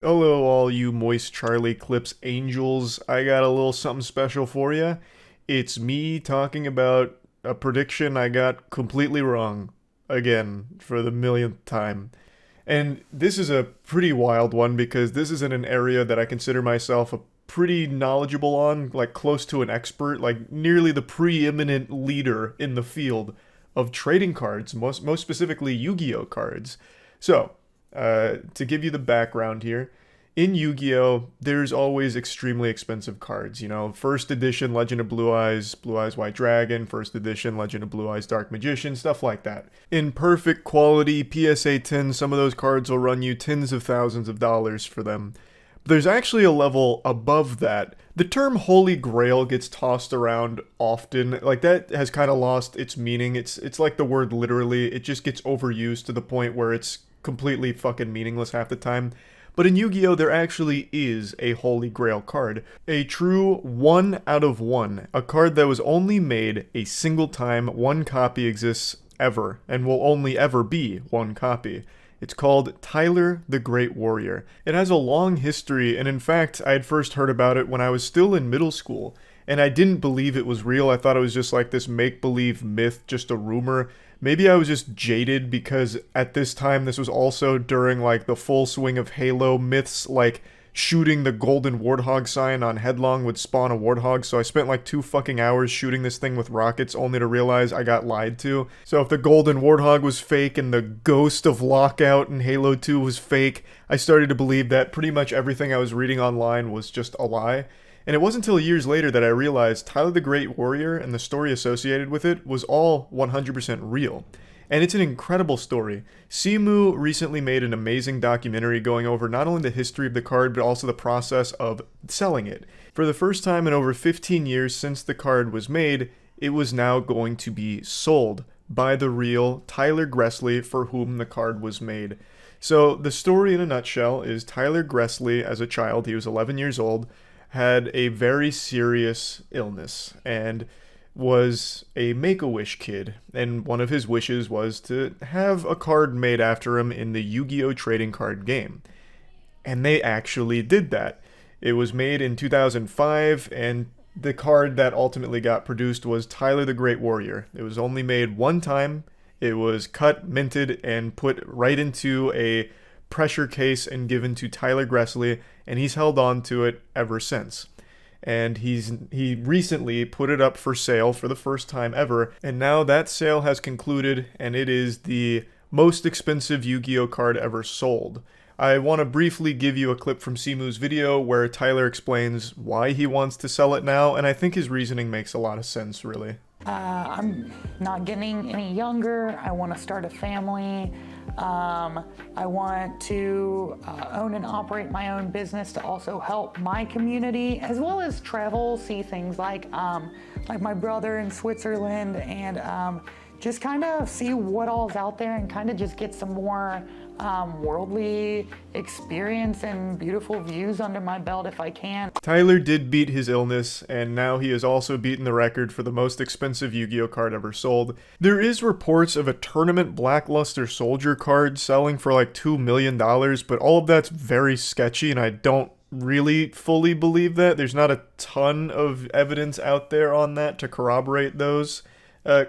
Hello, all you Moist Charlie Clips angels. I got a little something special for you. It's me talking about a prediction I got completely wrong. Again, for the millionth time. And this is a pretty wild one because this is in an area that I consider myself a pretty knowledgeable on, like close to an expert, like nearly the preeminent leader in the field of trading cards, most specifically Yu-Gi-Oh cards. So, to give you the background here, in Yu-Gi-Oh, there's always extremely expensive cards. You know, first edition Legend of Blue Eyes White Dragon, first edition Legend of Blue Eyes Dark Magician, stuff like that. In perfect quality PSA 10, some of those cards will run you tens of thousands of dollars for them. But there's actually a level above that. The term Holy Grail gets tossed around often. Like that has kind of lost its meaning. It's like the word literally. It just gets overused to the point where it's completely fucking meaningless half the time. But in Yu-Gi-Oh, there actually is a Holy Grail card. A true 1 out of 1. A card that was only made a single time. One copy exists ever, and will only ever be one copy. It's called Tyler the Great Warrior. It has a long history, and in fact, I had first heard about it when I was still in middle school. And I didn't believe it was real. I thought it was just like this make-believe myth, just a rumor. Maybe I was just jaded because at this time this was also during like the full swing of Halo myths, like shooting the golden warthog sign on Headlong would spawn a warthog, so I spent like 2 fucking hours shooting this thing with rockets only to realize I got lied to. So if the golden warthog was fake and the ghost of Lockout in Halo 2 was fake, I started to believe that pretty much everything I was reading online was just a lie. And it wasn't until years later that I realized Tyler the Great Warrior and the story associated with it was all 100% real. And it's an incredible story. Simu recently made an amazing documentary going over not only the history of the card, but also the process of selling it. For the first time in over 15 years since the card was made, it was now going to be sold by the real Tyler Gressley for whom the card was made. So the story in a nutshell is Tyler Gressley, as a child, he was 11 years old, had a very serious illness and was a Make-A-Wish kid, and one of his wishes was to have a card made after him in the Yu-Gi-Oh trading card game. And they actually did that. It was made in 2005, and the card that ultimately got produced was Tyler the Great Warrior. It was only made one time. It was cut, minted, and put right into a pressure case and given to Tyler Gressley, and he's held on to it ever since. And he recently put it up for sale for the first time ever, and now that sale has concluded, and it is the most expensive Yu-Gi-Oh card ever sold. I want to briefly give you a clip from Simu's video where Tyler explains why he wants to sell it now, and I think his reasoning makes a lot of sense, really. I'm not getting any younger. I want to start a family. I want to own and operate my own business to also help my community, as well as travel, see things like my brother in Switzerland, and just kind of see what all's out there and kind of just get some more worldly experience and beautiful views under my belt if I can. Tyler did beat his illness, and now he has also beaten the record for the most expensive Yu-Gi-Oh card ever sold. There is reports of a tournament Blackluster Soldier card selling for like $2 million, but all of that's very sketchy, and I don't really fully believe that. There's not a ton of evidence out there on that to corroborate those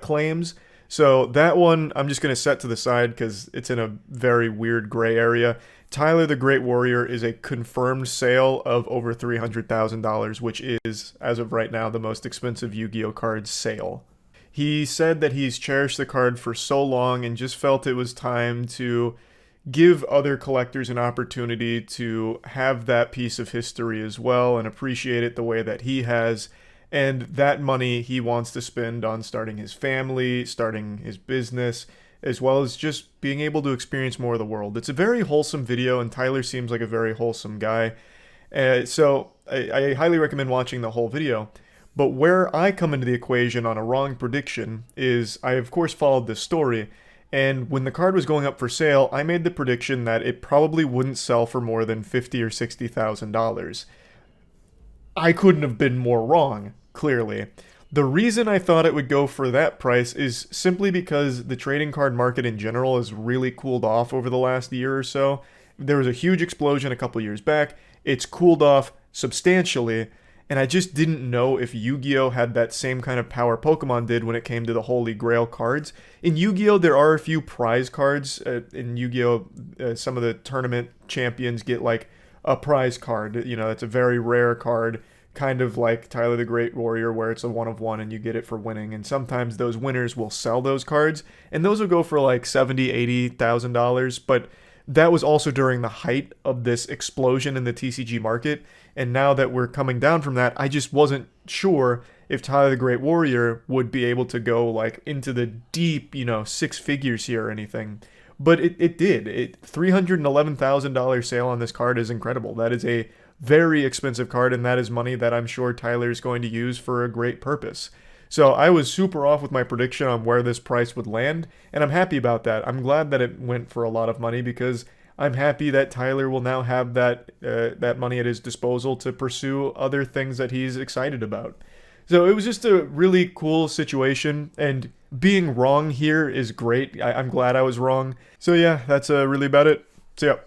claims. So that one I'm just going to set to the side because it's in a very weird gray area. Tyler the Great Warrior is a confirmed sale of over $300,000, which is, as of right now, the most expensive Yu-Gi-Oh card sale. He said that he's cherished the card for so long and just felt it was time to give other collectors an opportunity to have that piece of history as well and appreciate it the way that he has. And that money he wants to spend on starting his family, starting his business, as well as just being able to experience more of the world. It's a very wholesome video, and Tyler seems like a very wholesome guy. So I highly recommend watching the whole video. But where I come into the equation on a wrong prediction is I, of course, followed this story. And when the card was going up for sale, I made the prediction that it probably wouldn't sell for more than $50,000 or $60,000. I couldn't have been more wrong, clearly. The reason I thought it would go for that price is simply because the trading card market in general has really cooled off over the last year or so, there was a huge explosion a couple years back. It's cooled off substantially, and I just didn't know if Yu-Gi-Oh had that same kind of power Pokemon did when it came to the Holy Grail cards. In Yu-Gi-Oh, there are a few prize cards. In Yu-Gi-Oh, some of the tournament champions get like a prize card. You know, that's a very rare card, kind of like Tyler the Great Warrior, where it's a one of one and you get it for winning. And sometimes those winners will sell those cards, and those will go for like $70,000, $80,000. But that was also during the height of this explosion in the TCG market. And now that we're coming down from that, I just wasn't sure if Tyler the Great Warrior would be able to go like into the deep, six figures here or anything. But it did. $311,000 sale on this card is incredible. That is a very expensive card, and that is money that I'm sure Tyler's going to use for a great purpose. So I was super off with my prediction on where this price would land, and I'm happy about that. I'm glad that it went for a lot of money because I'm happy that Tyler will now have that money at his disposal to pursue other things that he's excited about. So it was just a really cool situation, and being wrong here is great. I'm glad I was wrong. So yeah, that's really about it. See ya.